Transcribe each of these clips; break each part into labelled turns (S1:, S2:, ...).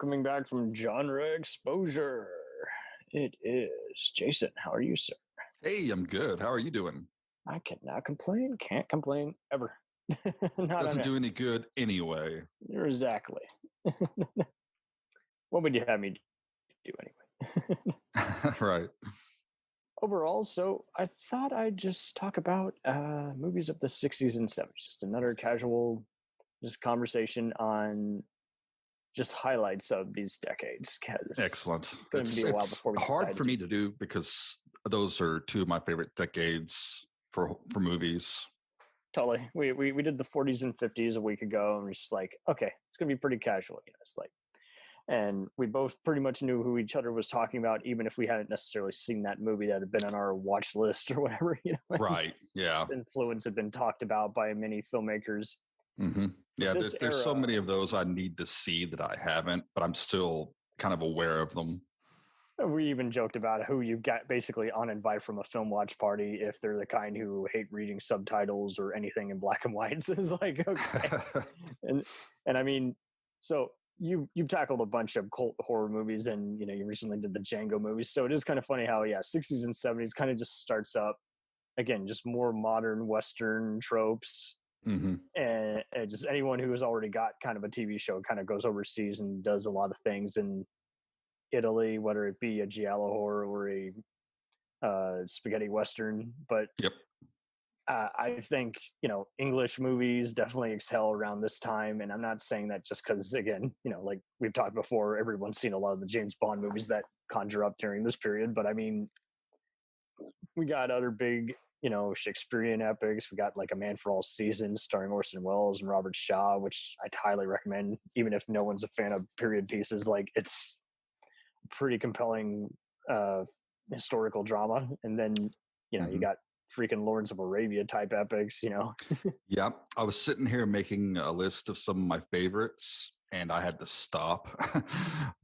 S1: welcoming back from genre exposure. It is Jason. How are you, sir?
S2: Hey, I'm good. How are you doing?
S1: I cannot complain. Can't complain ever.
S2: Doesn't do any good anyway.
S1: Exactly. What would you have me do anyway?
S2: Right.
S1: Overall, so I thought I'd just talk about movies of the 60s and 70s. Just another casual conversation on just highlights of these decades.
S2: Excellent.
S1: It's going to be a while before we
S2: hard for me to do because those are two of my favorite decades for movies.
S1: Totally. We did the 40s and 50s a week ago, and we're just like, okay, it's going to be pretty casual. It's like, and we both pretty much knew who each other was talking about, even if we hadn't necessarily seen that movie that had been on our watch list or whatever.
S2: Right. Yeah.
S1: Influence had been talked about by many filmmakers.
S2: Mm-hmm. Yeah. There's so many of those I need to see that I haven't, but I'm still kind of aware of them.
S1: We even joked about who you got basically uninvited from a film watch party if they're the kind who hate reading subtitles or anything in black and white. So it's like, okay. and I mean, so you've tackled a bunch of cult horror movies, and you recently did the Django movies. So it is kind of funny how 60s and 70s kind of just starts up again, just more modern Western tropes.
S2: Mm-hmm.
S1: And just anyone who has already got kind of a TV show kind of goes overseas and does a lot of things in Italy, whether it be a giallo horror or a spaghetti Western. But
S2: yep.
S1: I think, English movies definitely excel around this time. And I'm not saying that just because, again, like we've talked before, everyone's seen a lot of the James Bond movies that conjure up during this period. But I mean, we got other big, Shakespearean epics. We got like A Man for All Seasons starring Orson Welles and Robert Shaw, which I'd highly recommend, even if no one's a fan of period pieces. Like, it's pretty compelling historical drama. And then, you got freaking Lawrence of Arabia type epics,
S2: Yeah. I was sitting here making a list of some of my favorites, and I had to stop.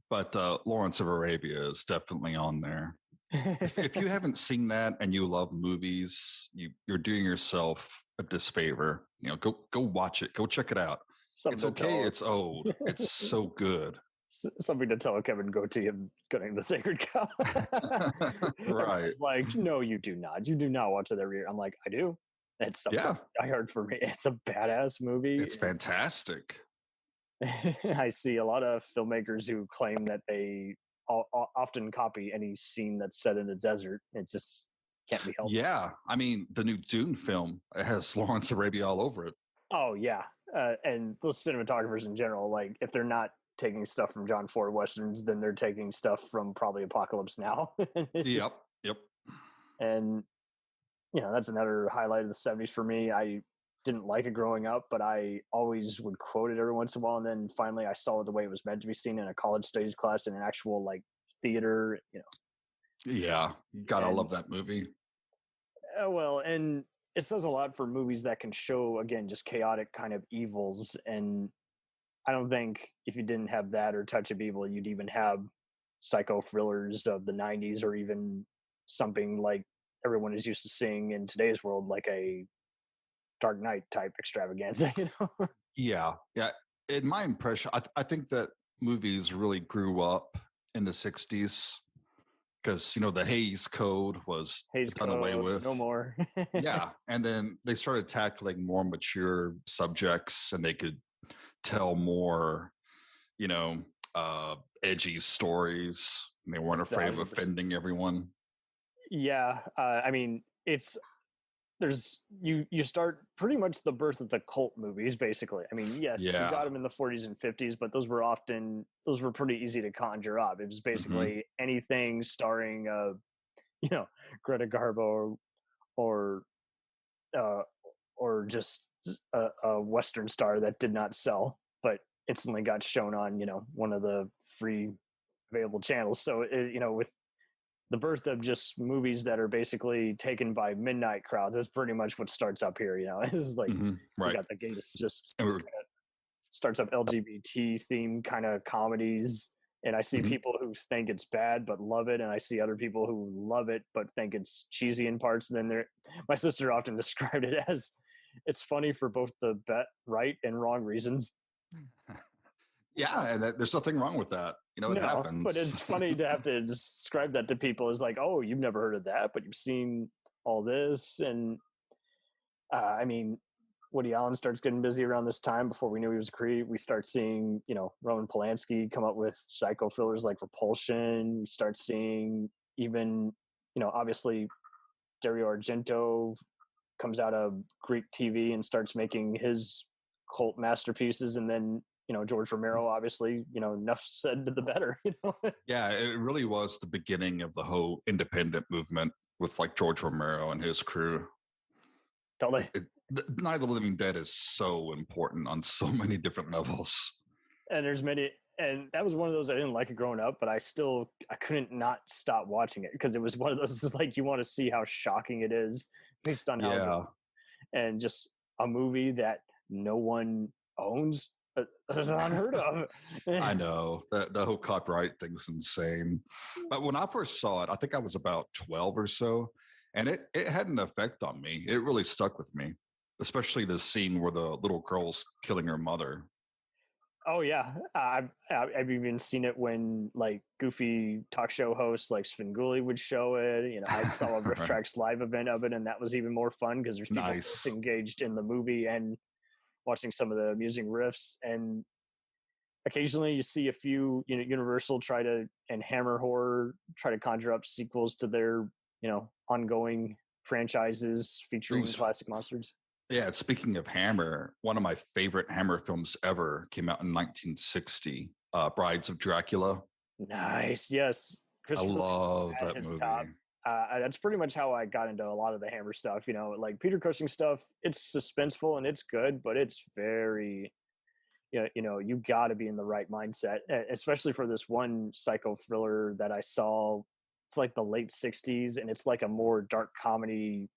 S2: But Lawrence of Arabia is definitely on there. If you haven't seen that and you love movies, you're doing yourself a disfavor. Go watch it. Go check it out. It's okay. It's old. It's so good.
S1: Something to tell Kevin Goatee and Cutting the Sacred Cow.
S2: Right.
S1: Like, no, you do not. You do not watch it every year. I'm like, I do. It's something I heard for me. It's a badass movie.
S2: It's fantastic.
S1: I see a lot of filmmakers who claim that they often copy any scene that's set in a desert. It just can't be helped.
S2: Yeah. I mean, the new Dune film has Lawrence Arabia all over it.
S1: Oh, yeah. And those cinematographers in general, like, if they're not taking stuff from John Ford Westerns, then they're taking stuff from probably Apocalypse Now.
S2: Yep.
S1: And, that's another highlight of the 70s for me. I didn't like it growing up, but I always would quote it every once in a while. And then finally I saw it the way it was meant to be seen in a college studies class in an actual like theater,
S2: Yeah. You gotta love that movie.
S1: Well, and it says a lot for movies that can show, again, just chaotic kind of evils. And I don't think if you didn't have that or Touch of Evil, you'd even have psycho thrillers of the 90s or even something like everyone is used to seeing in today's world, like a Dark Knight type extravaganza.
S2: Yeah. In my impression, I think that movies really grew up in the 60s because, the Hays Code was done away with.
S1: No more.
S2: Yeah. And then they started tackling more mature subjects, and they could tell more, edgy stories. And they weren't afraid of offending everyone.
S1: Yeah. I mean, you start pretty much the birth of the cult movies, basically. I mean, yes, you got them in the 40s and 50s, but those were pretty easy to conjure up. It was basically anything starring Greta Garbo or just a Western star that did not sell, but instantly got shown on, one of the free available channels. So, with the birth of just movies that are basically taken by midnight crowds, that's pretty much what starts up here. It's like you got the gate just starts up LGBT themed kind of comedies. And I see people who think it's bad but love it, and I see other people who love it but think it's cheesy in parts. And then my sister often described it as it's funny for both the right and wrong reasons.
S2: Yeah, and there's nothing wrong with that. You know, it
S1: No,
S2: happens.
S1: but it's funny to have to describe that to people. Is like, oh, you've never heard of that, but you've seen all this. And I mean, Woody Allen starts getting busy around this time. Before we knew he was a creep, we start seeing, Roman Polanski come up with psycho thrillers like Repulsion. We start seeing even, obviously Dario Argento comes out of Greek TV and starts making his cult masterpieces. And then, George Romero, obviously, enough said to the better.
S2: Yeah, it really was the beginning of the whole independent movement with like George Romero and his crew.
S1: Totally.
S2: Night of the Living Dead is so important on so many different levels.
S1: And and that was one of those I didn't like it growing up, but I couldn't not stop watching it because it was one of those like you want to see how shocking it is based on how and just a movie that no one owns. It's unheard of.
S2: I know the whole copyright thing's insane. But when I first saw it, I think I was about 12 or so, and it had an effect on me. It really stuck with me, especially the scene where the little girl's killing her mother.
S1: Oh yeah, I've even seen it when like goofy talk show hosts like Svengoolie would show it. I saw a Riff
S2: Right.
S1: Tracks live event of it, and that was even more fun because there's people engaged in the movie and watching some of the amusing riffs. And occasionally you see a few, Universal and Hammer Horror try to conjure up sequels to their, ongoing franchises featuring classic monsters.
S2: Yeah, speaking of Hammer, one of my favorite Hammer films ever came out in 1960, Brides of Dracula.
S1: Nice, yes.
S2: I love that movie.
S1: That's pretty much how I got into a lot of the Hammer stuff. Like Peter Cushing stuff. It's suspenseful and it's good, but it's very, you got to be in the right mindset, especially for this one psycho thriller that I saw. It's like the late '60s, and it's like a more dark comedy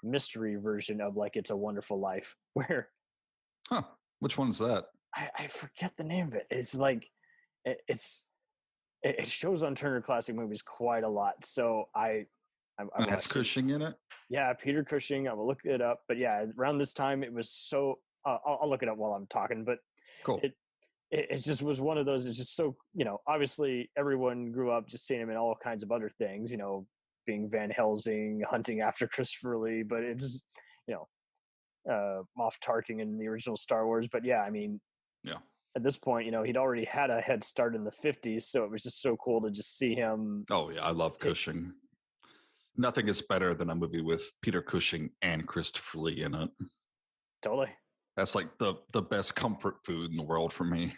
S1: mystery version of like It's a Wonderful Life. Where,
S2: which one's that?
S1: I forget the name of it. It's like it shows on Turner Classic Movies quite a lot. So I
S2: has Cushing in it?
S1: Yeah, Peter Cushing. I will look it up. But yeah, around this time it was so. I'll look it up while I'm talking. But
S2: cool.
S1: It just was one of those. It's just so obviously everyone grew up just seeing him in all kinds of other things. Being Van Helsing, hunting after Christopher Lee. But it's Moff Tarkin in the original Star Wars. But yeah, I mean,
S2: yeah.
S1: At this point, he'd already had a head start in the 50s, so it was just so cool to just see him.
S2: Oh yeah, I love Cushing. Nothing is better than a movie with Peter Cushing and Christopher Lee in it.
S1: Totally.
S2: That's like the best comfort food in the world for me.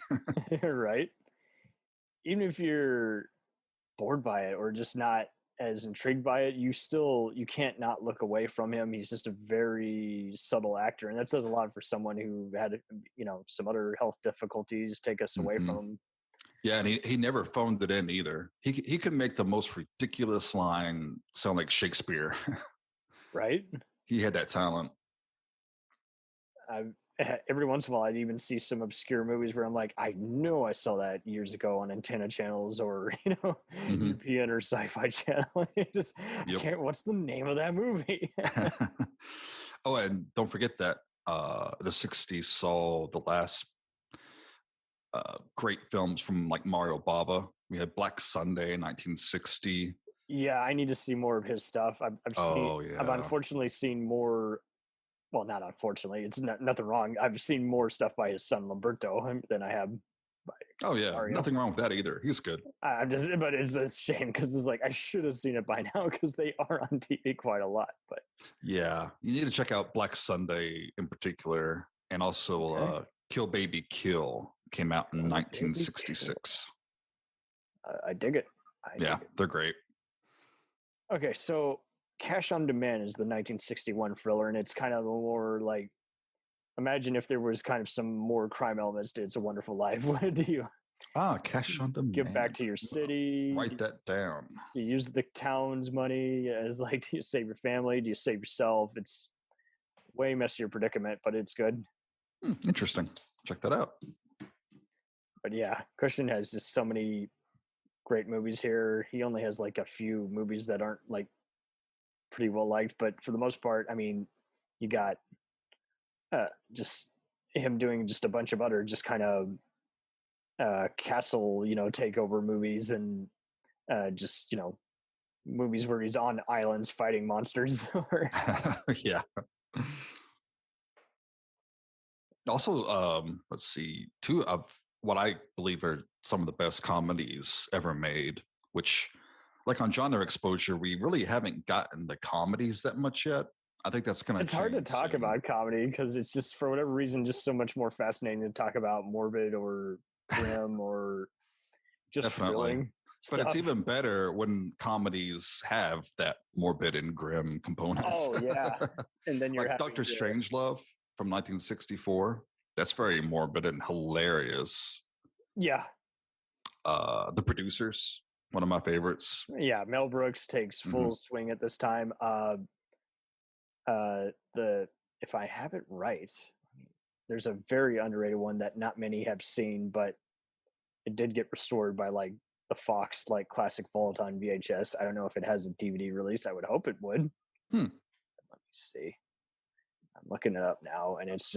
S1: Right. Even if you're bored by it or just not as intrigued by it, you can't not look away from him. He's just a very subtle actor, and that says a lot for someone who had some other health difficulties take us away from him.
S2: Yeah, and he never phoned it in either. He could make the most ridiculous line sound like Shakespeare.
S1: Right.
S2: He had that talent.
S1: Every once in a while I'd even see some obscure movies where I'm like, I know I saw that years ago on antenna channels or UPN or Sci-Fi Channel. I can't, what's the name of that movie?
S2: Oh, and don't forget that the 60s saw the last great films from like Mario Bava. We had Black Sunday in 1960.
S1: Yeah, I need to see more of his stuff. I've unfortunately seen more. Well, not unfortunately, it's nothing wrong. I've seen more stuff by his son Lamberto than I have by Mario.
S2: Nothing wrong with that either. He's good.
S1: But it's a shame because it's like I should have seen it by now because they are on TV quite a lot. But
S2: yeah, you need to check out Black Sunday in particular, and also Kill Baby Kill came out in 1966.
S1: I dig it.
S2: They're great.
S1: Okay, so Cash on Demand is the 1961 thriller, and it's kind of more like, imagine if there was kind of some more crime elements to It's a Wonderful Life. What do you?
S2: Cash on Demand.
S1: Give back to your city.
S2: Write that down.
S1: You use the town's money as like, do you save your family? Do you save yourself? It's way messier predicament, but it's good.
S2: Interesting. Check that out.
S1: But yeah, Cushing has just so many great movies here. He only has like a few movies that aren't like pretty well liked, but for the most part, I mean, you got just him doing just a bunch of other just kind of castle, takeover movies, and just movies where he's on islands fighting monsters.
S2: Yeah. Also, let's see, two of what I believe are some of the best comedies ever made, which, like on genre exposure, we really haven't gotten the comedies that much yet. I think that's going to
S1: It's
S2: change
S1: hard to talk
S2: soon.
S1: about comedy because it's just, for whatever reason, just so much more fascinating to talk about morbid or grim or just
S2: Definitely.
S1: thrilling
S2: But
S1: stuff.
S2: it's even better when comedies have that morbid and grim component.
S1: Oh yeah, and then you're
S2: like Dr. Strangelove from 1964. That's very morbid and hilarious.
S1: Yeah.
S2: The Producers, one of my favorites.
S1: Yeah, Mel Brooks takes full swing at this time. If I have it right, there's a very underrated one that not many have seen, but it did get restored by like the Fox like classic vault on VHS. I don't know if it has a DVD release. I would hope it would. Let me see. I'm looking it up now, and it's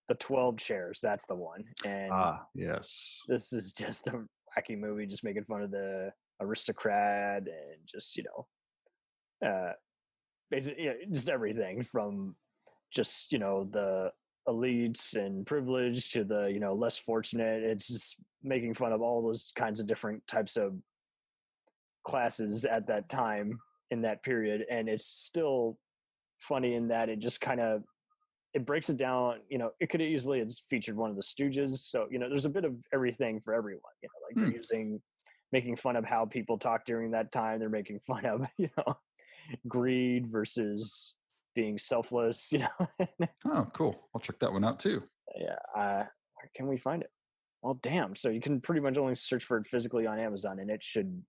S1: the 12 Chairs. That's the one. And
S2: yes,
S1: this is just a wacky movie, just making fun of the aristocrat and just basically just everything from just the elites and privilege to the less fortunate. It's just making fun of all those kinds of different types of classes at that time in that period, and it's still funny in that it just kind of it breaks it down. It could easily have featured one of the Stooges, so there's a bit of everything for everyone. Like they're making fun of how people talk during that time. They're making fun of greed versus being selfless.
S2: Oh, cool. I'll check that one out too.
S1: Yeah. Where can we find it? Well, damn. So you can pretty much only search for it physically on Amazon, and it should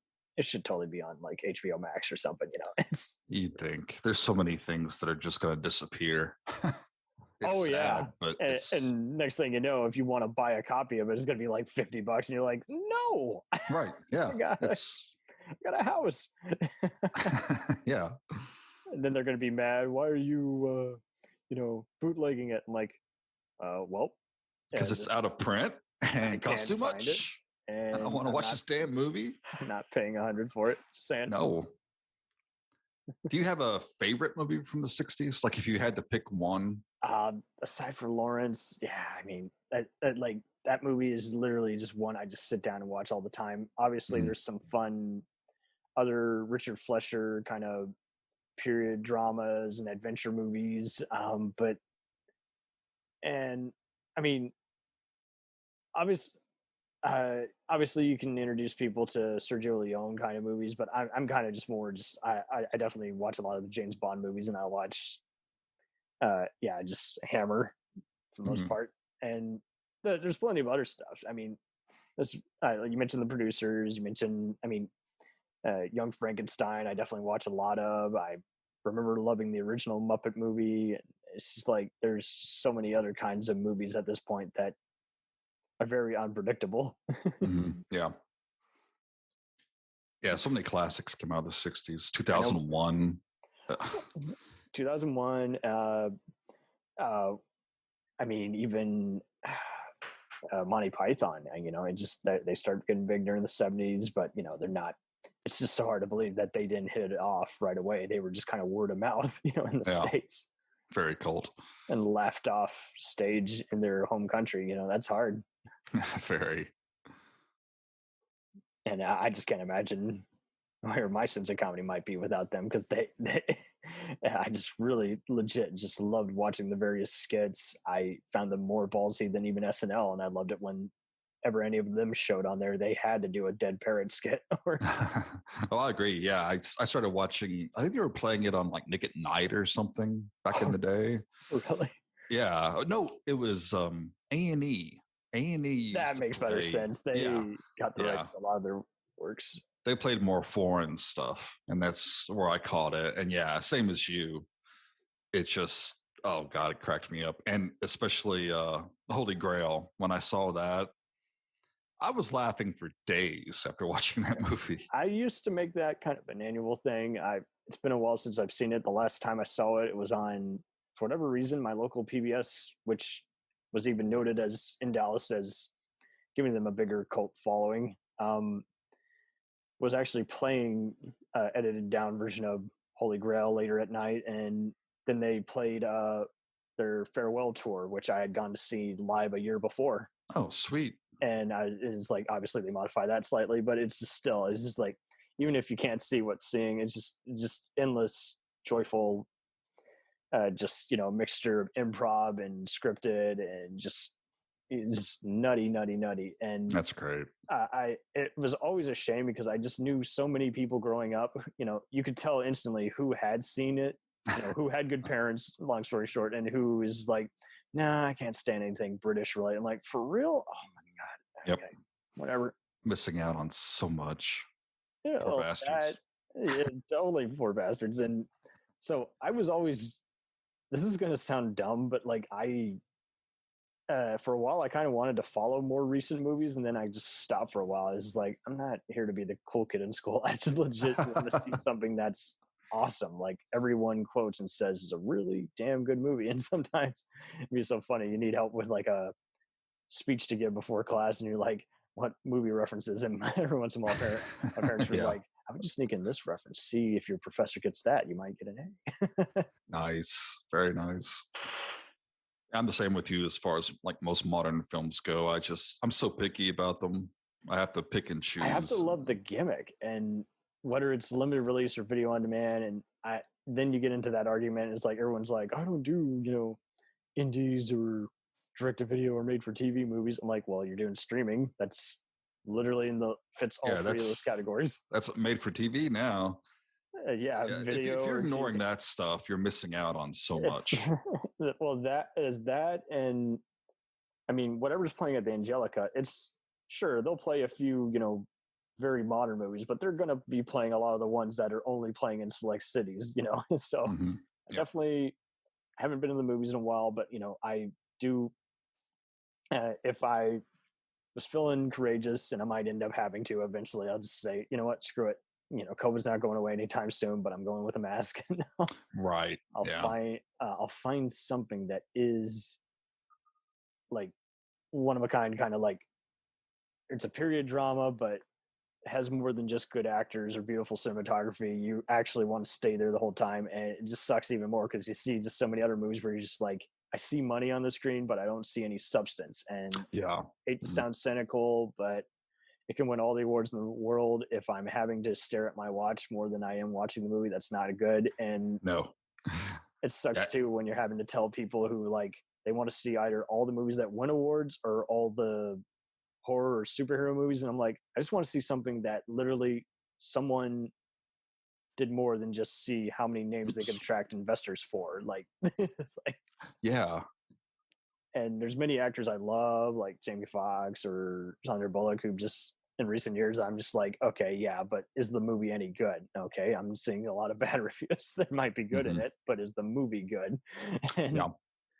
S1: totally be on like HBO Max or something. It's.
S2: You'd think there's so many things that are just going to disappear.
S1: Oh yeah,
S2: sad, but
S1: and next thing you know, if you want to buy a copy of it, it's going to be like $50, and you're like, no.
S2: Right? Yeah.
S1: I got a house.
S2: Yeah.
S1: And then they're going to be mad. Why are you, bootlegging it? I'm like, well,
S2: because it's out of print and it costs too much.
S1: And
S2: I want to watch this damn movie.
S1: Not paying $100 for it. Just saying.
S2: No. Do you have a favorite movie from the 60s? Like if you had to pick one?
S1: Aside from Lawrence, yeah, I mean, that movie is literally just one I just sit down and watch all the time. Obviously, there's some fun other Richard Fleischer kind of period dramas and adventure movies. But I mean, obviously you can introduce people to Sergio Leone kind of movies, but I'm kind of just more I definitely watch a lot of the James Bond movies, and I watch just Hammer for the most part, and there's plenty of other stuff. I mean, you mentioned The Producers, you mentioned Young Frankenstein. I definitely watch a lot of. I remember loving the original Muppet movie. It's just like there's so many other kinds of movies at this point that are very unpredictable.
S2: Yeah, so many classics came out of the 60s. 2001.
S1: 2001. Even Monty Python. It just they started getting big during the 70s, but they're not. It's just so hard to believe that they didn't hit it off right away. They were just kind of word of mouth, in the States.
S2: Very cult.
S1: And laughed off stage in their home country. That's hard.
S2: Very.
S1: And I just can't imagine where my sense of comedy might be without them, because they I just really legit just loved watching the various skits. I found them more ballsy than even SNL, and I loved it whenever any of them showed on there, they had to do a dead parrot skit.
S2: Oh, I agree. Yeah, I started watching. I think they were playing it on like Nick at Night or something back in the day.
S1: Really?
S2: Yeah. No, it was A&E. A&E.
S1: That makes better sense. They got the rights to a lot of their works.
S2: They played more foreign stuff, and that's where I caught it. And yeah, same as you. It just, oh God, it cracked me up. And especially Holy Grail, when I saw that, I was laughing for days after watching that movie.
S1: I used to make that kind of an annual thing. It's been a while since I've seen it. The last time I saw it, it was on, for whatever reason, my local PBS, which was even noted as in Dallas as giving them a bigger cult following. Was actually playing edited down version of Holy Grail later at night, and then they played their farewell tour, which I had gone to see live a year before.
S2: Oh, sweet.
S1: And it's like, obviously they modify that slightly, but it's just like, even if you can't see what's seeing, it's just endless joyful, just, you know, mixture of improv and scripted, and just it's nutty. And
S2: That's great.
S1: it was always a shame because I just knew so many people growing up. You know, you could tell instantly who had seen it, you know, who had good parents, long story short, and who is like, nah, I can't stand anything British related. I'm like, for real? Oh my god.
S2: Yep.
S1: Okay, whatever.
S2: Missing out on so much.
S1: Yeah,
S2: Poor bastards.
S1: Yeah, totally poor bastards. And so I was always. This is gonna sound dumb, but like for a while I kind of wanted to follow more recent movies, and then I just stopped for a while. I was like, I'm not here to be the cool kid in school. I just legit want to see something that's awesome, like everyone quotes and says is a really damn good movie. And sometimes it'd be so funny, you need help with like a speech to give before class, and you're like, what movie references? And every once in a while my parents were like, how would you sneak in this reference? See if your professor gets that, you might get an A.
S2: Nice. Very nice. I'm the same with you as far as like most modern films go. I'm so picky about them. I have to pick and choose.
S1: I have to love the gimmick, and whether it's limited release or video on demand. And then you get into that argument. It's like everyone's like, I don't do, you know, indies or direct to video or made for TV movies. I'm like, well, you're doing streaming. That's literally fits all three of those categories.
S2: That's made for TV now.
S1: Video.
S2: If you're ignoring that stuff, you're missing out on so much.
S1: Well, that is that, and I mean, whatever's playing at the Angelica, it's sure they'll play a few, you know, very modern movies, but they're going to be playing a lot of the ones that are only playing in select cities, you know. So I definitely haven't been in the movies in a while, but you know, I do. If I was feeling courageous, and I might end up having to eventually, I'll just say, you know what, screw it. You know, COVID's not going away anytime soon, but I'm going with a mask.
S2: Right.
S1: I'll find something that is like one of a kind of like, it's a period drama, but has more than just good actors or beautiful cinematography. You actually want to stay there the whole time, and it just sucks even more because you see just so many other movies where you're just like, I see money on the screen, but I don't see any substance. And I hate to sound cynical, but it can win all the awards in the world. If I'm having to stare at my watch more than I am watching the movie, that's not good. And it sucks too when you're having to tell people who like they want to see either all the movies that win awards or all the horror or superhero movies, and I'm like, I just want to see something that literally someone did more than just see how many names they could attract investors for. Like, it's like, and there's many actors I love, like Jamie Foxx or Sandra Bullock, who just in recent years I'm just like, okay, yeah, but is the movie any good? Okay, I'm seeing a lot of bad reviews that might be good in it, but is the movie good? And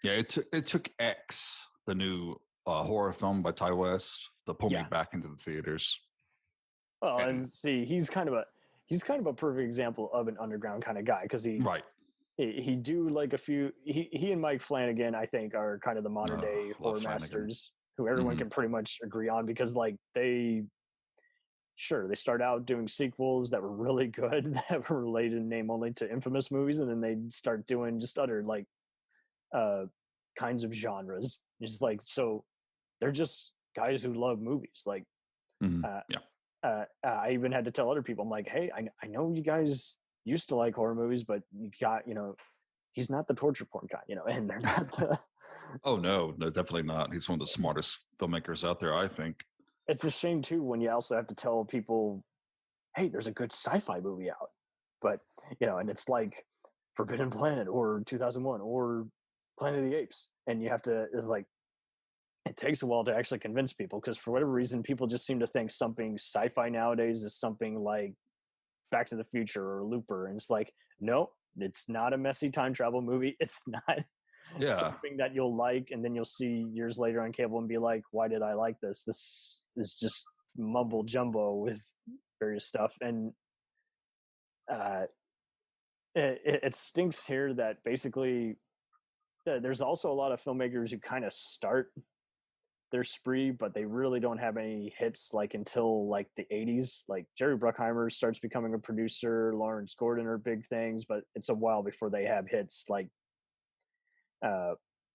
S2: it took X, the new horror film by Ty West, to pull me back into the theaters.
S1: Well, and see, he's kind of a perfect example of an underground kind of guy, because he do like a few. He and Mike Flanagan, I think, are kind of the modern day horror masters who everyone can pretty much agree on, because like they start out doing sequels that were really good that were related in name only to infamous movies, and then they start doing just other like kinds of genres. It's like, so they're just guys who love movies. Like I even had to tell other people, I'm like, hey, I know you guys used to like horror movies, but you got, you know, he's not the torture porn guy, you know, and they're not the
S2: oh no, definitely not. He's one of the smartest filmmakers out there, I think.
S1: It's a shame too when you also have to tell people, hey, there's a good sci-fi movie out, but you know, and it's like Forbidden Planet or 2001 or Planet of the Apes, and you have to, is like, it takes a while to actually convince people, because for whatever reason people just seem to think something sci-fi nowadays is something like Back to the Future or Looper, and it's like, no, it's not a messy time travel movie. It's not something that you'll like, and then you'll see years later on cable and be like, why did I like this? This is just mumble jumbo with various stuff. And it stinks here that basically there's also a lot of filmmakers who kind of start their spree, but they really don't have any hits like until like the 80s. Like Jerry Bruckheimer starts becoming a producer, Lawrence Gordon are big things, but it's a while before they have hits like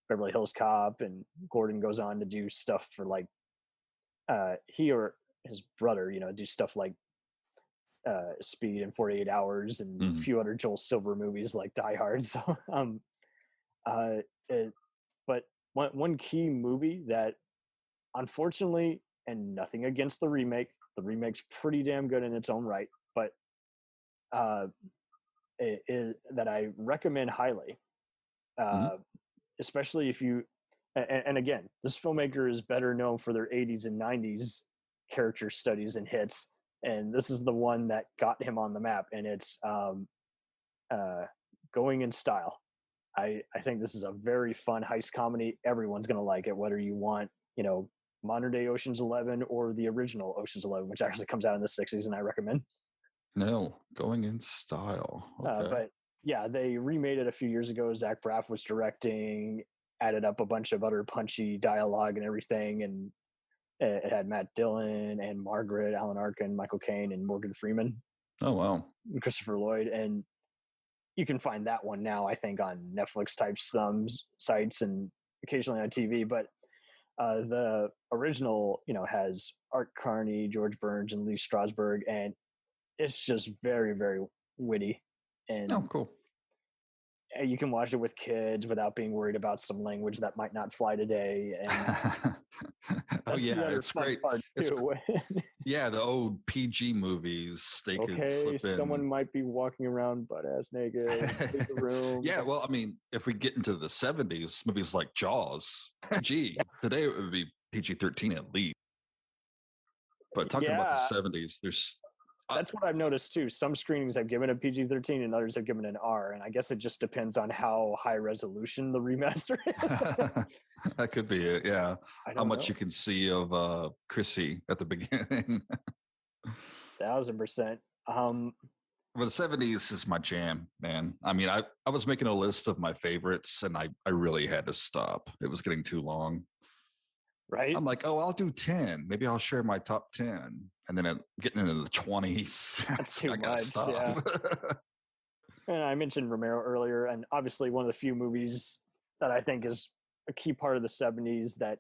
S1: Beverly Hills Cop, and Gordon goes on to do stuff for like he or his brother, do stuff like Speed and 48 Hours and a few other Joel Silver movies like Die Hard. So, but one key movie that, unfortunately, and nothing against the remake's pretty damn good in its own right, but that I recommend highly, especially if you, and again, this filmmaker is better known for their 80s and 90s character studies and hits, and this is the one that got him on the map, and it's Going in Style. I think this is a very fun heist comedy. Everyone's going to like it, whether you want, modern day Ocean's 11 or the original Ocean's 11, which actually comes out in the 60s, and I recommend.
S2: No, Going in Style. Okay.
S1: But yeah, they remade it a few years ago. Zach Braff was directing, added up a bunch of other punchy dialogue and everything, and it had Matt Dillon and Margaret, Alan Arkin, Michael Caine, and Morgan Freeman.
S2: Oh, wow.
S1: And Christopher Lloyd. And you can find that one now, I think, on Netflix type sites and occasionally on TV. But the original, has Art Carney, George Burns, and Lee Strasberg, and it's just very, very witty. And
S2: cool.
S1: You can watch it with kids without being worried about some language that might not fly today. And
S2: it's great. Yeah, the old PG movies, they could slip in.
S1: Someone might be walking around butt-ass naked in the room.
S2: Yeah, well, I mean, if we get into the 70s, movies like Jaws, today it would be PG-13 at least. But talking about the 70s, there's...
S1: That's what I've noticed too. Some screenings have given a PG-13 and others have given an R, and I guess it just depends on how high resolution the remaster is.
S2: That could be it, yeah. How much you can see of Chrissy at the beginning.
S1: 1,000%.
S2: Well, the 70s is my jam, man. I mean, I was making a list of my favorites, and I really had to stop. It was getting too long.
S1: Right?
S2: I'm like, I'll do 10. Maybe I'll share my top 10. And then getting into the 20s,
S1: that's too much.
S2: Stop.
S1: Yeah. And I mentioned Romero earlier, and obviously one of the few movies that I think is a key part of the 70s that,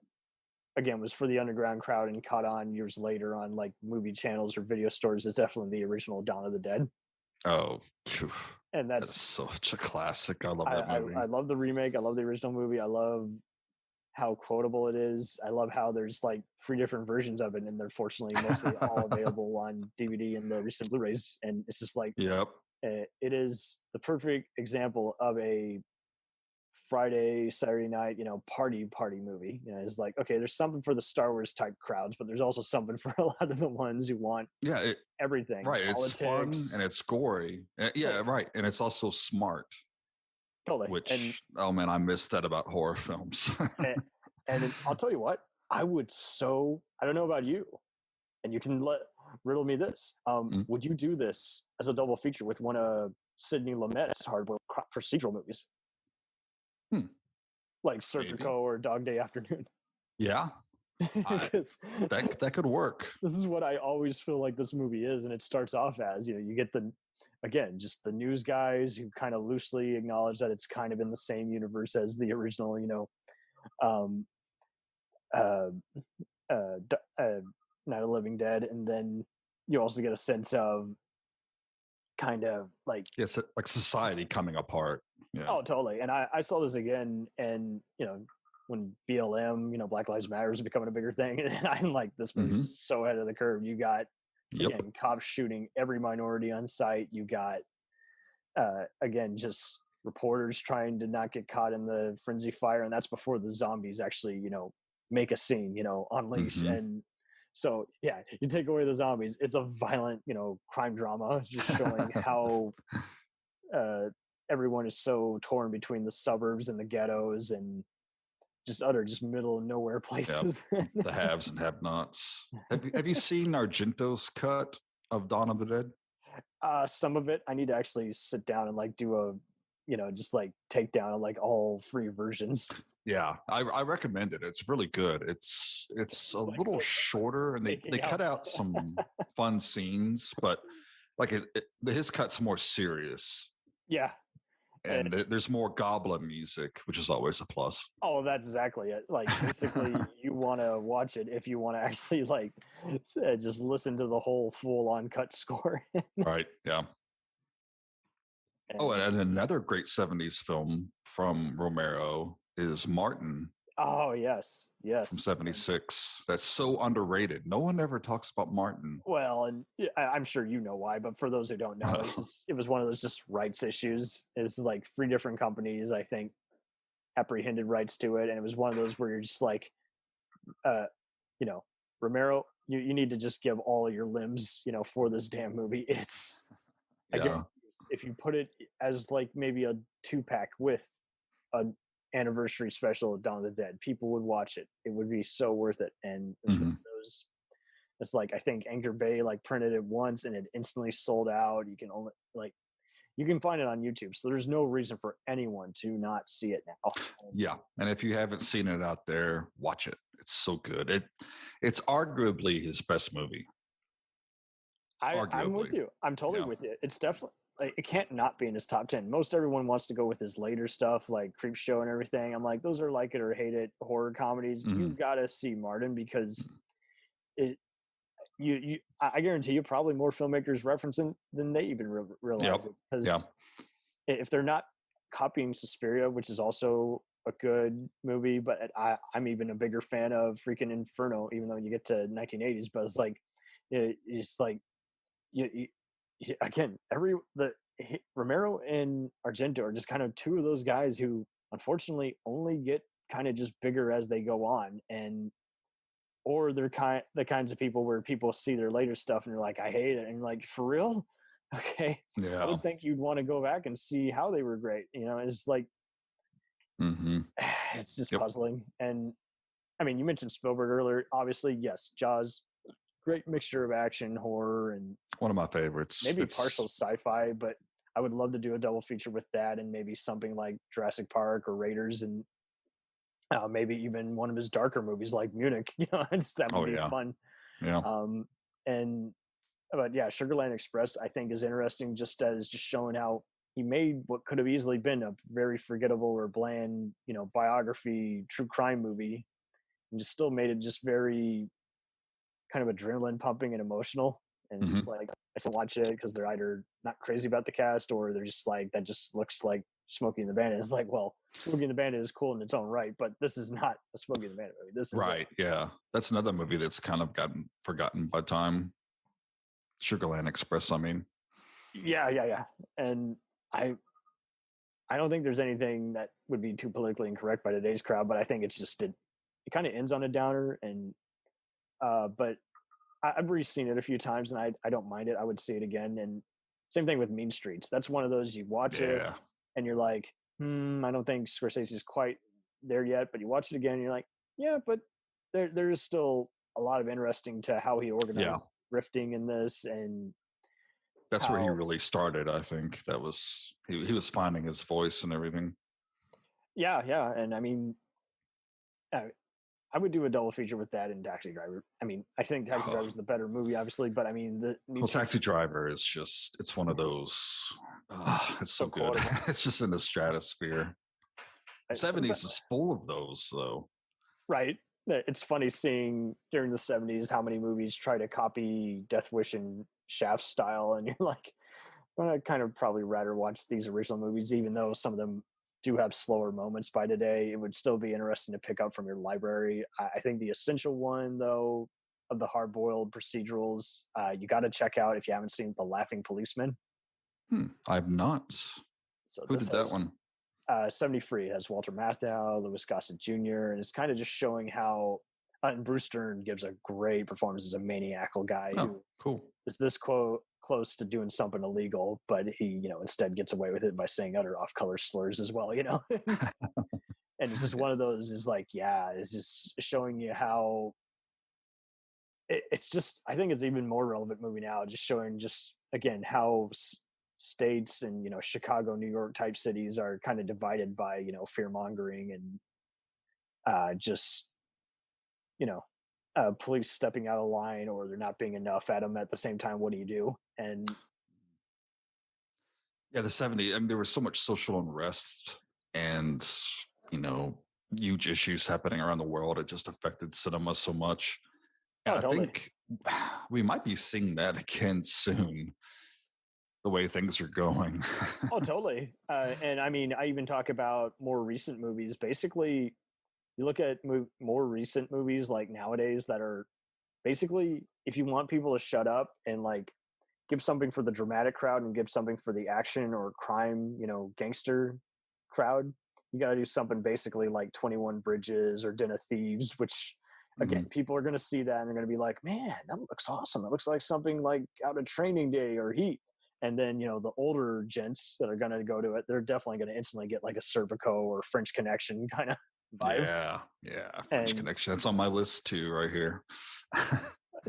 S1: again, was for the underground crowd and caught on years later on like movie channels or video stores is definitely the original Dawn of the Dead.
S2: Oh,
S1: and that's
S2: such a classic. I love that movie.
S1: I love the remake. I love the original movie. I love how quotable it is. I love how there's like 3 different versions of it, and they're fortunately mostly all available on DVD and the recent Blu-rays. And it's just like, it is the perfect example of a Friday, Saturday night, party movie. It's like, okay, there's something for the Star Wars type crowds, but there's also something for a lot of the ones who want everything.
S2: Right. Politics. It's fun and it's gory. Right. And it's also smart.
S1: Totally.
S2: Oh man, I miss that about horror films.
S1: and I'll tell you what, I don't know about you, and you can riddle me this. Would you do this as a double feature with one of Sidney Lumet's hardboiled procedural movies? Like Serpico or Dog Day Afternoon? Yeah.
S2: That could work.
S1: This is what I always feel like this movie is, and it starts off as, you get just the news guys who kind of loosely acknowledge that it's kind of in the same universe as the original, Night of the Living Dead. And then you also get a sense of kind of like...
S2: Yes, like society coming apart. Yeah.
S1: Oh, totally. And I saw this again, and, when BLM, Black Lives Matter is becoming a bigger thing, and I'm like, this movie's so ahead of the curve. You got again, cops shooting every minority on site. You got, again, just reporters trying to not get caught in the frenzy fire. And that's before the zombies actually, make a scene, unleash. And so, yeah, you take away the zombies, it's a violent, crime drama, just showing how everyone is so torn between the suburbs and the ghettos and just middle of nowhere places.
S2: Yep. The haves and have-nots. Have you seen Argento's cut of Dawn of the Dead?
S1: Some of it. I need to actually sit down and do a, just take down all 3 versions.
S2: Yeah, I recommend it. It's really good. It's a
S1: Like
S2: little
S1: so
S2: shorter, and they
S1: making
S2: cut
S1: out.
S2: out some fun scenes, but like his cut's more serious,
S1: Yeah.
S2: and there's more goblin music, which is always a plus.
S1: Oh, that's exactly it. Like, basically, you want to watch it if you want to actually like just listen to the whole full-on cut score.
S2: Right? Yeah. Oh,
S1: And
S2: and another great '70s film from Romero is Martin
S1: oh yes,
S2: from
S1: yes. And
S2: '76. That's so underrated. No one ever talks about Martin.
S1: well, and I'm sure you know why, but for those who don't know, it was one of those just rights issues. Is like three different companies, I think, apprehended rights to it, and it was one of those where you're just like, uh, you know, Romero, you need to just give all your limbs, for this damn movie. It's again,
S2: Yeah.
S1: if you put it as like maybe a 2-pack with an anniversary special of Dawn of the Dead, people would watch it. It would be so worth it. And it was one of those. It's like I think Anchor Bay like printed it once and it instantly sold out. You can only like you can find it on YouTube, so there's no reason for anyone to not see it now.
S2: Yeah, and if you haven't seen it out there, watch it. It's so good. It's arguably his best movie.
S1: I'm with
S2: Arguably.
S1: you. I'm totally
S2: Yeah.
S1: with you. It's definitely like it can't not be in his top 10. Most everyone wants to go with his later stuff like Creep Show and everything. I'm like, those are like it or hate it horror comedies. You
S2: Mhm.
S1: gotta see Martin because it I guarantee you probably more filmmakers referencing than they even
S2: Yep.
S1: realize it
S2: Yeah.
S1: because if they're not copying Suspiria, which is also a good movie, but I'm even a bigger fan of freaking Inferno, even though you get to 1980s. But it's like it's like again Romero and Argento are just kind of two of those guys who unfortunately only get kind of just bigger as they go on, and or they're the kinds of people where people see their later stuff and you're like, I hate it, and you're like, for real? Okay, I
S2: Yeah.
S1: would think you'd want to go back and see how they were great. It's like
S2: Hmm.
S1: it's just
S2: Yep.
S1: puzzling. And I mean, you mentioned Spielberg earlier. Obviously, yes, Jaws, great mixture of action, horror, and
S2: One of my favorites.
S1: maybe partial
S2: It's
S1: sci-fi. But I would love to do a double feature with that, and maybe something like Jurassic Park or Raiders, and maybe even one of his darker movies like Munich. That would
S2: oh
S1: be
S2: yeah.
S1: fun.
S2: Yeah.
S1: And but yeah, Sugarland Express I think is interesting just as just showing how he made what could have easily been a very forgettable or bland, biography, true crime movie, and just still made it just very kind of adrenaline pumping and emotional. And it's
S2: Hmm.
S1: like I still watch it because they're either not crazy about the cast or they're just like that just looks like Smokey and the Bandit. It's like, well, Smokey and the Bandit is cool in its own right, but this is not a Smokey and the Bandit movie. This is
S2: Right. Yeah. That's another movie that's kind of gotten forgotten by time. Sugarland Express, I mean.
S1: yeah. And I I don't think there's anything that would be too politically incorrect by today's crowd, but I think it's just it kind of ends on a downer. And but I've re-seen it a few times, and I don't mind it. I would see it again. And same thing with Mean Streets. That's one of those you watch it
S2: Yeah.
S1: and you're like, I don't think Scorsese's quite there yet. But you watch it again, and you're like, yeah, but there is still a lot of interesting to how he
S2: Yeah.
S1: organized rifting in this and
S2: That's where he
S1: how
S2: really started, I think. That was he was finding his voice and everything.
S1: yeah. And I mean, I would do a double feature with that and Taxi Driver. I mean, I think Taxi
S2: Oh,
S1: Driver is the better movie, obviously, but I mean, the Mean
S2: well,
S1: Streets
S2: Taxi Driver is just it's one of those it's so
S1: so
S2: good.
S1: quotable.
S2: It's just in the stratosphere. The
S1: Sometimes,
S2: 70s is full of those though.
S1: right? It's funny seeing during the 70s how many movies try to copy Death Wish and Shaft style, and you're like, well, I'd kind of probably rather watch these original movies, even though some of them do have slower moments by today. It would still be interesting to pick up from your library. I think the essential one, though, of the hard-boiled procedurals, you got to check out if you haven't seen The Laughing Policeman.
S2: I've not.
S1: So
S2: Who
S1: this
S2: did that
S1: has
S2: one?
S1: 73. It has Walter Matthau, Louis Gossett Jr., and it's kind of just showing how. And Bruce Stern gives a great performance as a maniacal guy
S2: Oh,
S1: who
S2: cool.
S1: is this close to doing something illegal, but he, instead gets away with it by saying other off-color slurs as well, And it's just one of those is like, yeah, it's just showing you how it's just, I think it's even more relevant movie now, just showing just, again, how states and, Chicago, New York type cities are kind of divided by, fear mongering and just police stepping out of line, or there not being enough at them at the same time. What do you do? And
S2: Yeah, the 70s. I mean, there was so much social unrest and, you know, huge issues happening around the world. It just affected cinema so much. And
S1: oh,
S2: I
S1: totally.
S2: think we might be seeing that again soon, the way things are going.
S1: Oh, totally. And I mean, I even talk about more recent movies. Basically, you look at more recent movies like nowadays that are basically, if you want people to shut up and like give something for the dramatic crowd and give something for the action or crime, gangster crowd, you got to do something basically like 21 Bridges or Den of Thieves, which again, people are going to see that and they're going to be like, man, that looks awesome. It looks like something like out of Training Day or Heat. And then, the older gents that are going to go to it, they're definitely going to instantly get like a Serpico or French Connection kind of vibe.
S2: Yeah. French Connection. That's on my list too, right here.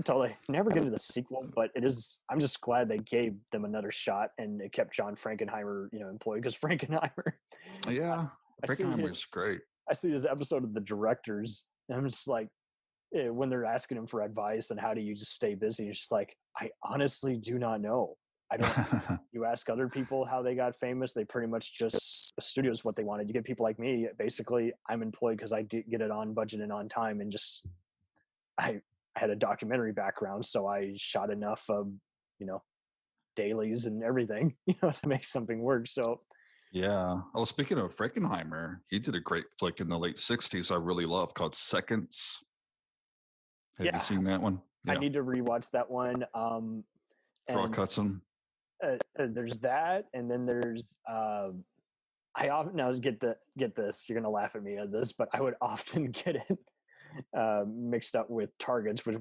S1: Totally. Never get to the sequel, but I'm just glad they gave them another shot and it kept John Frankenheimer, employed, because Frankenheimer.
S2: Yeah. Frankenheimer's great.
S1: I see this episode of The Directors, and I'm just like, when they're asking him for advice and how do you just stay busy, it's just like, I honestly do not know. I don't. You ask other people how they got famous, they pretty much just, the studio's what they wanted. You get people like me, basically, I'm employed because I did get it on budget and on time, and just, I had a documentary background, so I shot enough of, dailies and everything, to make something work. So
S2: yeah. Oh, speaking of Frankenheimer, he did a great flick in the late 60s I really love called Seconds. Have you seen that one?
S1: Yeah. I need to rewatch that one.
S2: Rock Hudson.
S1: There's that, and then there's I often, now get this, you're gonna laugh at me at this, but I would often get it mixed up with Targets, which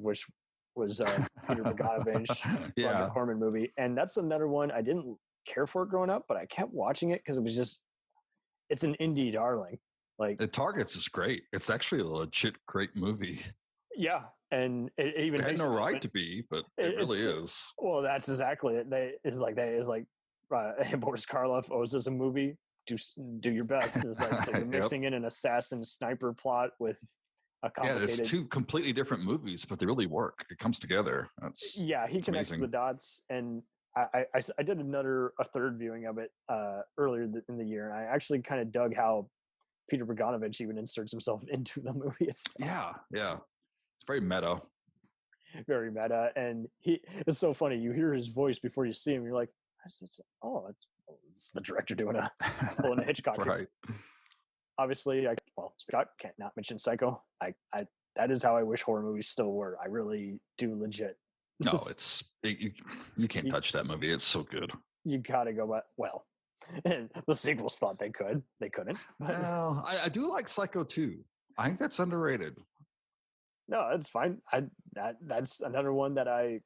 S1: was Peter Bogdanovich Roger Corman movie, and that's another one I didn't care for it growing up, but I kept watching it because it's an indie darling. Like,
S2: the Targets is great. It's actually a legit great movie.
S1: Yeah, and it even
S2: it had no right to be, but it really is.
S1: Well, that's exactly it. Boris Karloff owes us a movie. Do your best. It's like, so you're mixing in an assassin sniper plot with a complicated.
S2: Yeah, it's two completely different movies, but they really work. It comes together.
S1: He connects the dots, and I did a third viewing of it earlier in the year, and I actually kind of dug how Peter Bogdanovich even inserts himself into the movie itself.
S2: Yeah. It's very meta.
S1: Very meta, and it's so funny. You hear his voice before you see him. You're like, it's the director doing pulling a Hitchcock.
S2: Right.
S1: Obviously, Scott can't not mention Psycho. That is how I wish horror movies still were. I really do legit.
S2: No, you can't touch that movie. It's so good.
S1: You gotta go back. Well, and the sequels thought they could. They couldn't.
S2: Well, I do like Psycho 2. I think that's underrated.
S1: No, it's fine. That's another one that I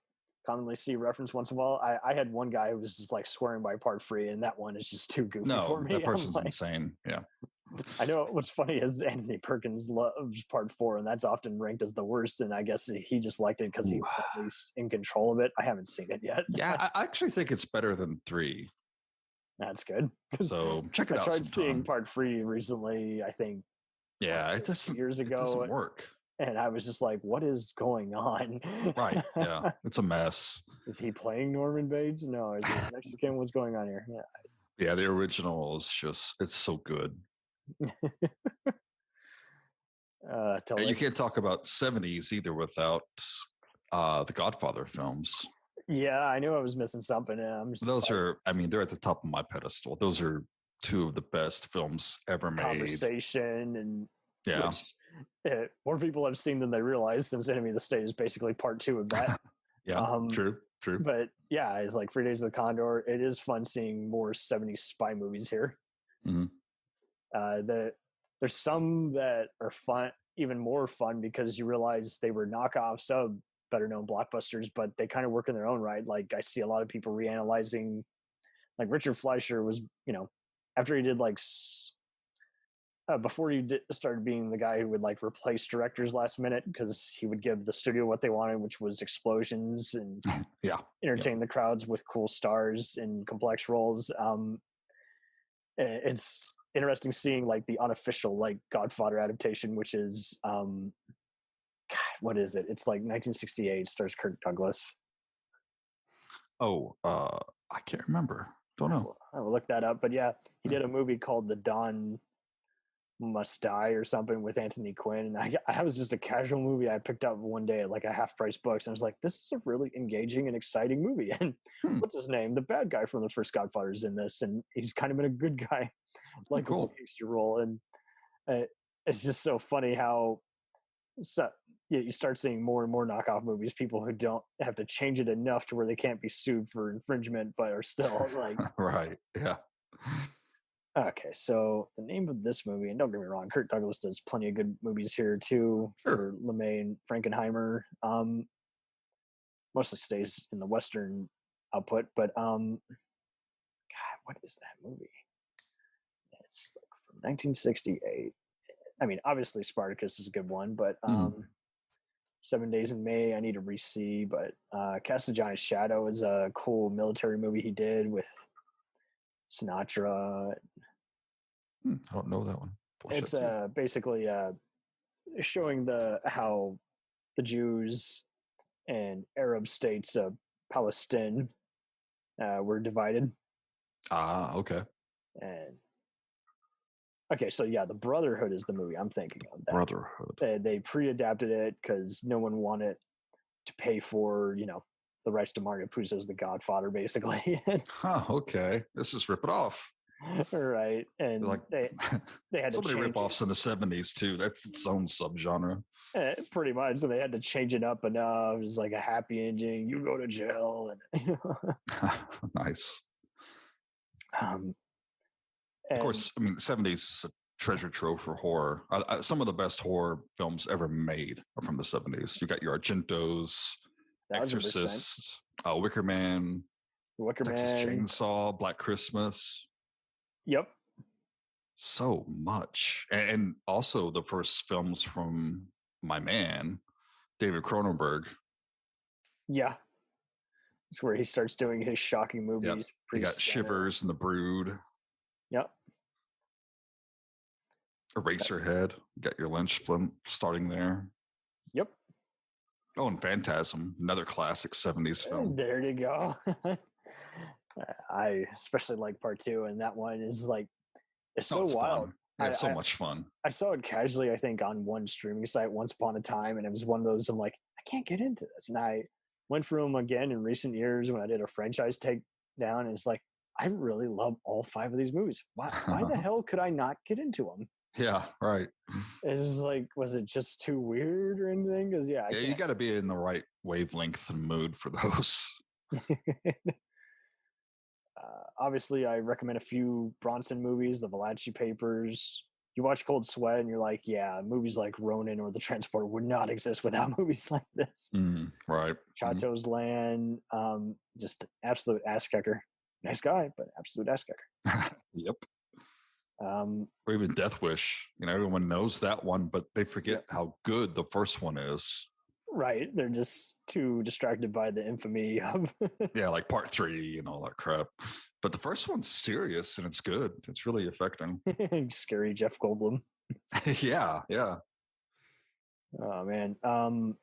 S1: commonly see referenced once in a while. I had one guy who was just like swearing by part 3, and that one is just too goofy for me.
S2: That person's insane. Yeah.
S1: I know what's funny is Anthony Perkins loves part 4, and that's often ranked as the worst. And I guess he just liked it because he was at least in control of it. I haven't seen it yet.
S2: Yeah, I actually think it's better than 3.
S1: That's good.
S2: So check it out.
S1: I tried seeing part 3 recently, I think.
S2: Yeah, it doesn't,
S1: years ago.
S2: It doesn't work.
S1: And I was just like, what is going on?
S2: Right. Yeah. It's a mess.
S1: Is he playing Norman Bates? No. Is he Mexican? What's going on here?
S2: Yeah. The original is it's so good. You can't talk about 70s either without the Godfather films.
S1: Yeah, I knew I was missing something.
S2: They're at the top of my pedestal. Those are two of the best films ever made.
S1: Conversation and
S2: yeah.
S1: More people have seen than they realize, since Enemy of the State is basically part 2 of that.
S2: Yeah, true.
S1: But yeah, it's like 3 Days of the Condor. It is fun seeing more 70s spy movies here.
S2: Mm-hmm.
S1: There's some that are fun, even more fun, because you realize they were knockoffs of better known blockbusters, but they kind of work in their own right. Like, I see a lot of people reanalyzing, like Richard Fleischer was, after he did before he started being the guy who would like replace directors last minute, because he would give the studio what they wanted, which was explosions and entertain the crowds with cool stars and complex roles. It's interesting seeing like the unofficial like Godfather adaptation, which is what is it? It's like 1968, stars Kirk Douglas.
S2: Oh, I can't remember. Don't know.
S1: I will look that up. But yeah, he did a movie called The Don Must Die or something with Anthony Quinn. And I was just a casual movie I picked up one day at like a half price books. And I was like, this is a really engaging and exciting movie. And what's his name? The bad guy from the first Godfather is in this. And he's kind of been a good guy, like a gangster role. And it's just so funny how you start seeing more and more knockoff movies, people who don't have to change it enough to where they can't be sued for infringement, but are still like
S2: right. Yeah.
S1: Okay, so the name of this movie, and don't get me wrong, Kirk Douglas does plenty of good movies here too, for LeMay, Frankenheimer. Mostly stays in the Western output, but God, what is that movie? It's like from 1968. I mean, obviously Spartacus is a good one, but 7 Days in May, I need to re-see. But Cast a Giant Shadow is a cool military movie he did with Sinatra.
S2: I don't know that one.
S1: It's basically showing how the Jews and Arab states of Palestine were divided.
S2: Okay.
S1: And okay, so yeah, The Brotherhood is the movie I'm thinking of.
S2: Brotherhood.
S1: They pre-adapted it because no one wanted to pay for, the rights to Mario Puzo as the Godfather, basically.
S2: Okay. Let's just rip it off.
S1: Right. And
S2: like
S1: they had
S2: so
S1: to
S2: many
S1: change
S2: rip-offs in the 70s too. That's its own subgenre.
S1: Pretty much. So they had to change it up enough. It was like a happy ending. You go to jail. And
S2: nice.
S1: And,
S2: of course, I mean, 70s is a treasure trove for horror. Some of the best horror films ever made are from the 70s. You got your Argentos,
S1: 1,000%.
S2: Exorcist, Wicker Man, Texas Chainsaw, Black Christmas.
S1: Yep.
S2: So much. And also the first films from my man, David Cronenberg.
S1: Yeah. It's where he starts doing his shocking movies.
S2: Yep. You got Shivers and The Brood.
S1: Yep.
S2: Eraserhead. You got your Lynch film starting there.
S1: Yep.
S2: Oh, and Phantasm, another classic 70s film.
S1: There you go. I especially like part 2, and that one is like, it's so wild.
S2: Fun. Yeah, it's so much fun.
S1: I saw it casually, I think, on one streaming site once upon a time, and it was one of those, I'm like, I can't get into this. And I went through them again in recent years when I did a franchise takedown, and it's like, I really love all 5 of these movies. Why the hell could I not get into them?
S2: Yeah, right.
S1: It's like, was it just too weird or anything? Because
S2: you got to be in the right wavelength and mood for those.
S1: Obviously, I recommend a few Bronson movies, The Valachi Papers. You watch Cold Sweat, and you're like, yeah, movies like Ronin or The Transporter would not exist without movies like this.
S2: Right.
S1: Chato's Land, just absolute ass kicker. Nice guy, but absolute ass kicker.
S2: Yep. Or even Death Wish. Everyone knows that one, but they forget how good the first one is.
S1: Right. They're just too distracted by the infamy of
S2: yeah, like part 3 and all that crap. But the first one's serious and it's good. It's really affecting.
S1: Scary Jeff Goldblum.
S2: yeah.
S1: Oh man. And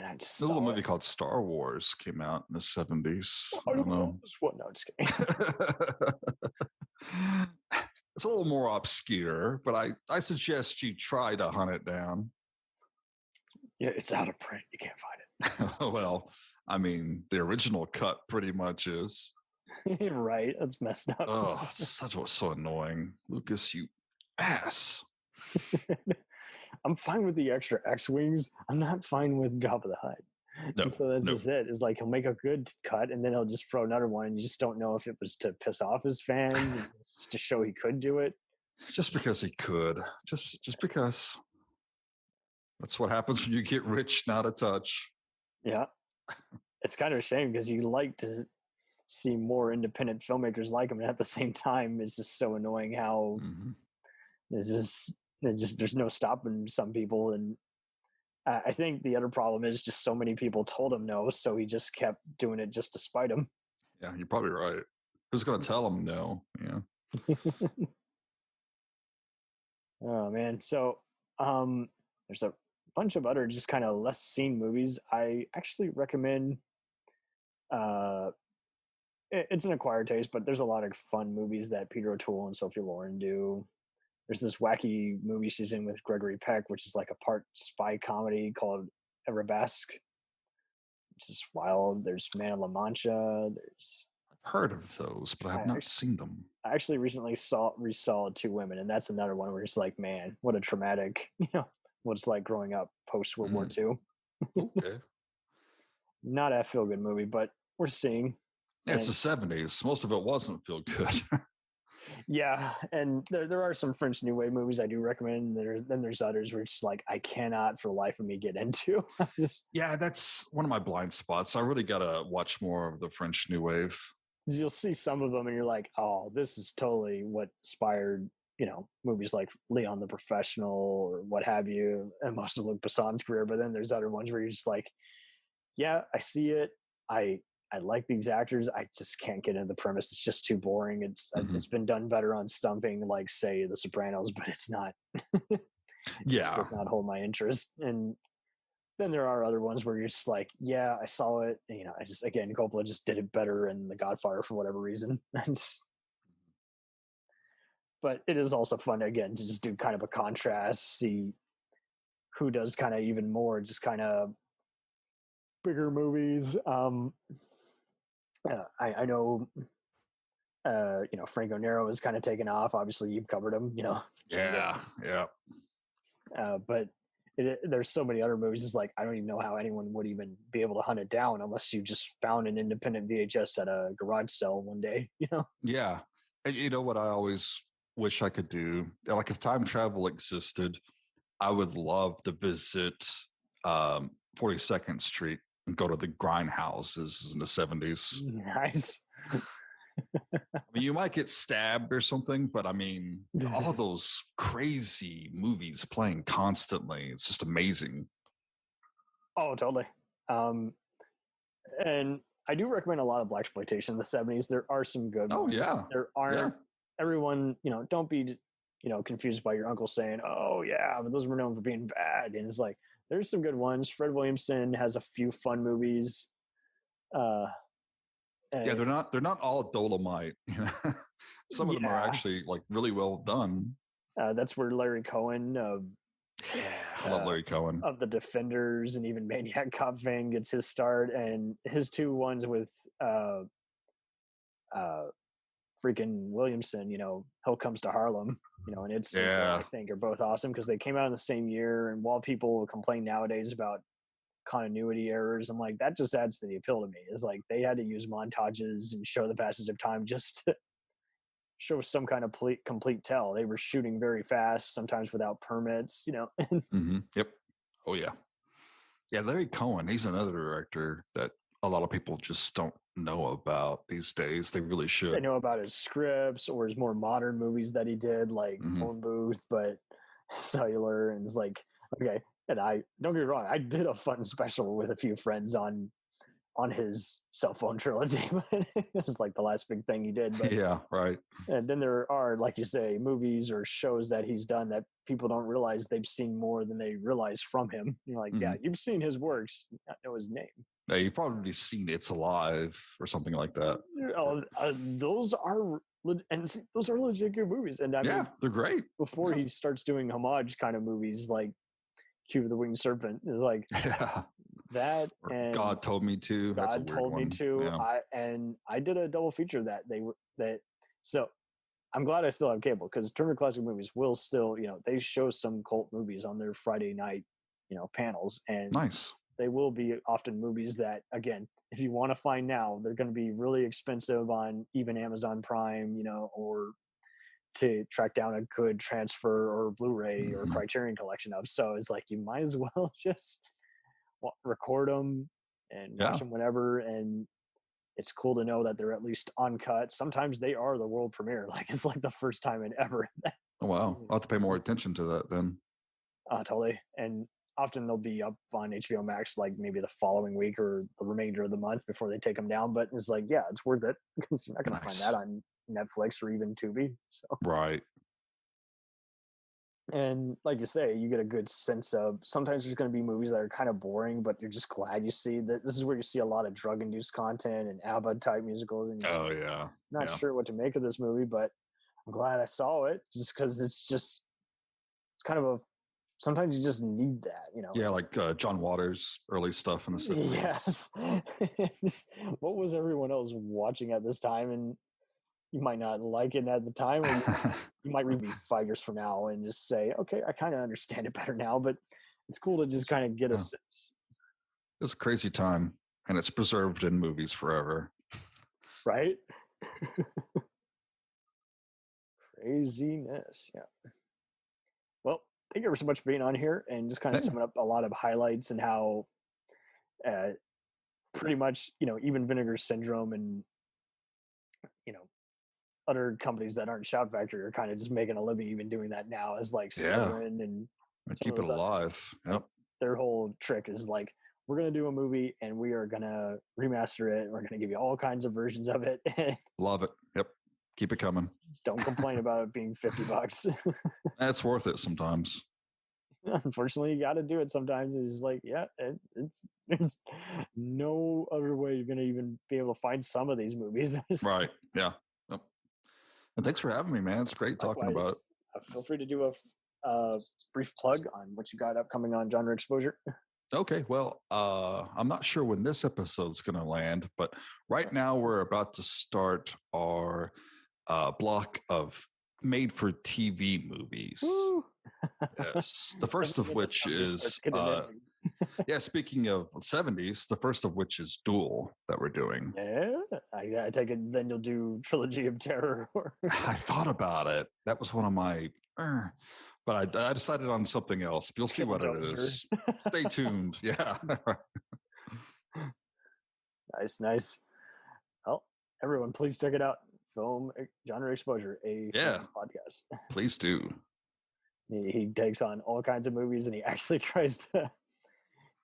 S1: I just
S2: a little movie called Star Wars came out in the 70s. I don't know.
S1: What? No, just kidding.
S2: It's a little more obscure, but I suggest you try to hunt it down.
S1: Yeah, it's out of print. You can't find
S2: it. Well, I mean, the original cut pretty much is.
S1: Right. That's messed up.
S2: Oh, so annoying. Lucas, you ass.
S1: I'm fine with the extra X-Wings. I'm not fine with Jabba the Hutt. No, so that's just it. It's like he'll make a good cut and then he'll just throw another one. And you just don't know if it was to piss off his fans and to show he could do it.
S2: Just because he could. Just because. That's what happens when you get rich, not a touch.
S1: Yeah. It's kind of a shame because you like to see more independent filmmakers like him. And at the same time, it's just so annoying how there's no stopping some people. And I think the other problem is just so many people told him no. So he just kept doing it just to spite him.
S2: Yeah, you're probably right. Who's going to tell him no? Yeah.
S1: Oh man. So there's a bunch of other just kind of less seen movies. I actually recommend uh it's an acquired taste, but there's a lot of fun movies that Peter O'Toole and Sophie Loren do. There's this wacky movie she's in with Gregory Peck, which is like a part spy comedy called Arabesque, which is wild. There's Man of La Mancha. There's
S2: I've heard of those, but I have not seen them.
S1: I actually recently resaw Two Women, and that's another one where it's like, man, what a traumatic, what it's like growing up post World War II.
S2: Okay.
S1: Not a feel good movie, but we're seeing.
S2: Yeah, it's the 70s. Most of it wasn't feel good.
S1: Yeah, and there are some French New Wave movies I do recommend. Then there's others where it's just like I cannot for the life of me get into.
S2: Yeah, that's one of my blind spots. I really gotta watch more of the French New Wave.
S1: You'll see some of them and you're like, oh, this is totally what inspired, movies like Leon the Professional or what have you, and most of Luc Besson's career. But then there's other ones where you're just like, yeah, I see it. I like these actors. I just can't get into the premise. It's just too boring. It's been done better on stumping, like say The Sopranos, but it's not. It does not hold my interest. And then there are other ones where you're just like, yeah, I saw it. And, I just again, Coppola just did it better in The Godfather for whatever reason. But it is also fun again to just do kind of a contrast, see who does kind of even more, just kind of bigger movies. I know, Franco Nero is kind of taken off. Obviously, you've covered him.
S2: Yeah.
S1: But there's so many other movies. It's like I don't even know how anyone would even be able to hunt it down unless you just found an independent VHS at a garage sale one day.
S2: Yeah. And you know what I always wish I could do? Like if time travel existed, I would love to visit 42nd Street and go to the grindhouses in the 70s.
S1: Nice.
S2: I mean, you might get stabbed or something, but I mean, all those crazy movies playing constantly. It's just amazing.
S1: Oh, totally. And I do recommend a lot of blaxploitation in the 70s. There are some good ones.
S2: Yeah.
S1: There aren't everyone, don't be, confused by your uncle saying, oh yeah, but those were known for being bad. And it's like, there's some good ones. Fred Williamson has a few fun movies.
S2: They're not all Dolomite. Some of them are actually like really well done.
S1: That's where Larry Cohen,
S2: I love Larry Cohen,
S1: of the Defenders and even Maniac Cop fame gets his start, and his two ones with freaking Williamson, Hell Comes to Harlem, and it's I think are both awesome because they came out in the same year. And while people complain nowadays about continuity errors, I'm like, that just adds to the appeal to me. Is like they had to use montages and show the passage of time just to show some kind of complete tell. They were shooting very fast, sometimes without permits,
S2: Yep. Oh yeah. Larry Cohen, he's another director that a lot of people just don't know about these days. They really should.
S1: They know about his scripts or his more modern movies that he did, like Phone Booth, but Cellular, and it's like, okay. And I don't get me wrong, I did a fun special with a few friends on his cell phone trilogy, but it was like the last big thing he did. But
S2: yeah, right.
S1: And then there are, like you say, movies or shows that he's done that people don't realize they've seen more than they realize from him. You're like, yeah, you've seen his works, not know his name.
S2: Yeah, you've probably seen It's Alive or something like that.
S1: Those are legit good movies, and I mean,
S2: they're great.
S1: Before he starts doing homage kind of movies like Cube of the Winged Serpent, is like that, and
S2: God Told Me To.
S1: God Told Me To.
S2: Yeah.
S1: I did a double feature so I'm glad I still have cable because Turner Classic Movies will still, they show some cult movies on their Friday night, panels, and
S2: nice.
S1: They will be often movies that, again, if you want to find now, they're going to be really expensive on even Amazon Prime, or to track down a good transfer or Blu-ray or Criterion collection of. So it's like, you might as well just record them and watch them whenever. And it's cool to know that they're at least uncut. Sometimes they are the world premiere. Like it's like the first time in ever.
S2: Oh, wow. I'll have to pay more attention to that then.
S1: Totally. And often they'll be up on HBO Max like maybe the following week or the remainder of the month before they take them down. But it's like, yeah, it's worth it because you're not going to find that on Netflix or even Tubi. So
S2: Right.
S1: and like you say, you get a good sense of sometimes there's going to be movies that are kind of boring, but you're just glad you see that. This is where you see a lot of drug-induced content and ABBA type musicals, and you're just
S2: Oh yeah.
S1: not
S2: Yeah.
S1: sure what to make of this movie, but I'm glad I saw it just because it's kind of a sometimes you just need that, you know.
S2: Yeah, like John Waters' early stuff in the 70s.
S1: Yes. What was everyone else watching at this time? And you might not like it at the time, or you might read me 5 years from now and just say, okay, I kind of understand it better now, but it's cool to just kind of get a sense.
S2: It was a crazy time, and it's preserved in movies forever.
S1: Right? Craziness, yeah. Well, thank you ever so much for being on here and just kind of summing up a lot of highlights and how pretty much, you know, even Vinegar Syndrome and, you know, other companies that aren't Shout Factory are kind of just making a living even doing that now, as like Siren and
S2: keep it alive. Yep.
S1: Their whole trick is like, we're going to do a movie and we are going to remaster it. We're going to give you all kinds of versions of it.
S2: Love it. Yep. Keep it coming.
S1: Just don't complain about it being $50.
S2: That's worth it sometimes.
S1: Unfortunately, you got to do it sometimes. It's like, yeah, there's no other way you're going to even be able to find some of these movies.
S2: Right. Yeah. Yep. And thanks for having me, man. It's great talking about it.
S1: Feel free to do a brief plug on what you got upcoming on Genre Exposure.
S2: Okay, well, I'm not sure when this episode's going to land, but right now we're about to start our block of made-for-TV movies. Yes, the first of which is, speaking of 70s, the first of which is Duel that we're doing.
S1: Yeah, I take it then you'll do Trilogy of Terror.
S2: I thought about it. That was one of my... But I decided on something else. You'll see what it is. Stay tuned. Yeah.
S1: Nice. Well, everyone, please check it out. Film Genre Exposure, a film podcast.
S2: Please do.
S1: He takes on all kinds of movies, and he actually tries to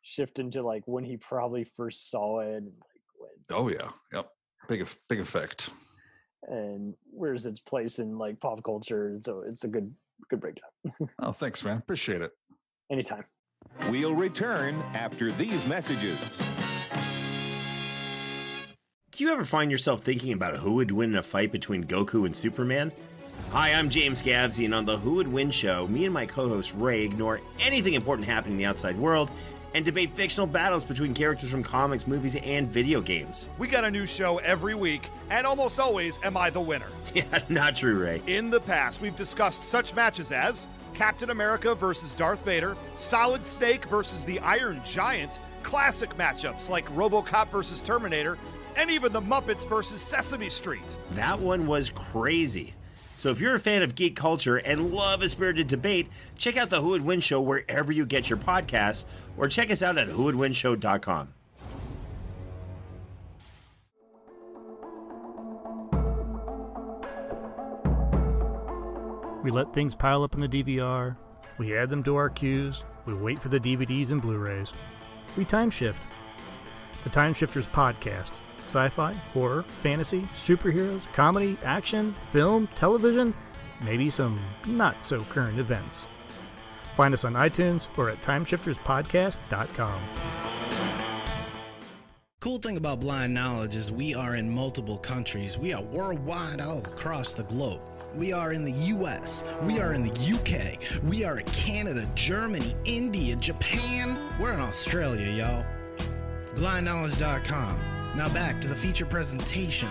S1: shift into like when he probably first saw it. And like when.
S2: Oh yeah. Yep. Big effect.
S1: And where's its place in like pop culture? So it's a good breakdown.
S2: Oh, thanks, man. Appreciate it.
S1: Anytime.
S3: We'll return after these messages.
S4: Do you ever find yourself thinking about who would win in a fight between Goku and Superman? Hi, I'm James Gavsey, and on the Who Would Win show, me and my co-host Ray ignore anything important happening in the outside world and debate fictional battles between characters from comics, movies, and video games.
S5: We got a new show every week, and almost always am I the winner.
S4: Yeah, not true, Ray.
S5: In the past, we've discussed such matches as Captain America versus Darth Vader, Solid Snake versus the Iron Giant, classic matchups like RoboCop versus Terminator, and even the Muppets versus Sesame Street.
S4: That one was crazy. So if you're a fan of geek culture and love a spirited debate, check out the Who Would Win show wherever you get your podcasts, or check us out at whowouldwinshow.com.
S6: We let things pile up in the DVR, we add them to our queues, we wait for the DVDs and Blu-rays. We time shift. The Time Shifters Podcast. Sci-fi, horror, fantasy, superheroes, comedy, action, film, television, maybe some not-so-current events. Find us on iTunes or at timeshifterspodcast.com.
S7: Cool thing about Blind Knowledge is we are in multiple countries. We are worldwide all across the globe. We are in the US, we are in the UK, we are in Canada, Germany, India, Japan. We're in Australia, y'all. BlindKnowledge.com. Now back to the feature presentation.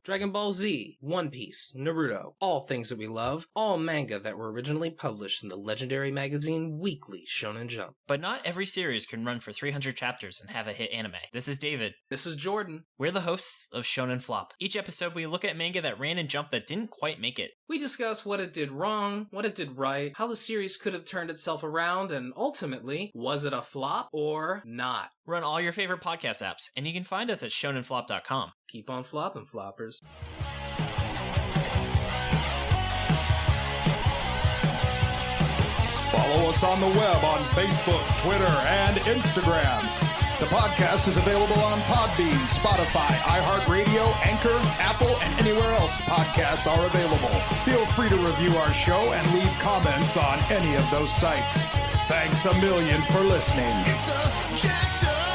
S8: Dragon Ball Z, One Piece, Naruto, all things that we love, all manga that were originally published in the legendary magazine Weekly Shonen Jump.
S9: But not every series can run for 300 chapters and have a hit anime. This is David.
S8: This is Jordan.
S9: We're the hosts of Shonen Flop. Each episode we look at manga that ran in Jump that didn't quite make it.
S8: We discuss what it did wrong, what it did right, how the series could have turned itself around, and ultimately, was it a flop or not?
S9: We're on all your favorite podcast apps, and you can find us at shonenflop.com.
S8: Keep on flopping, floppers.
S10: Follow Follow us on the web on Facebook, Twitter, and Instagram. The podcast is available on Podbean, Spotify, iHeartRadio, Anchor, Apple, and anywhere else podcasts are available. Feel free to review our show and leave comments on any of those sites. Thanks a million for listening.
S11: It's a jacked up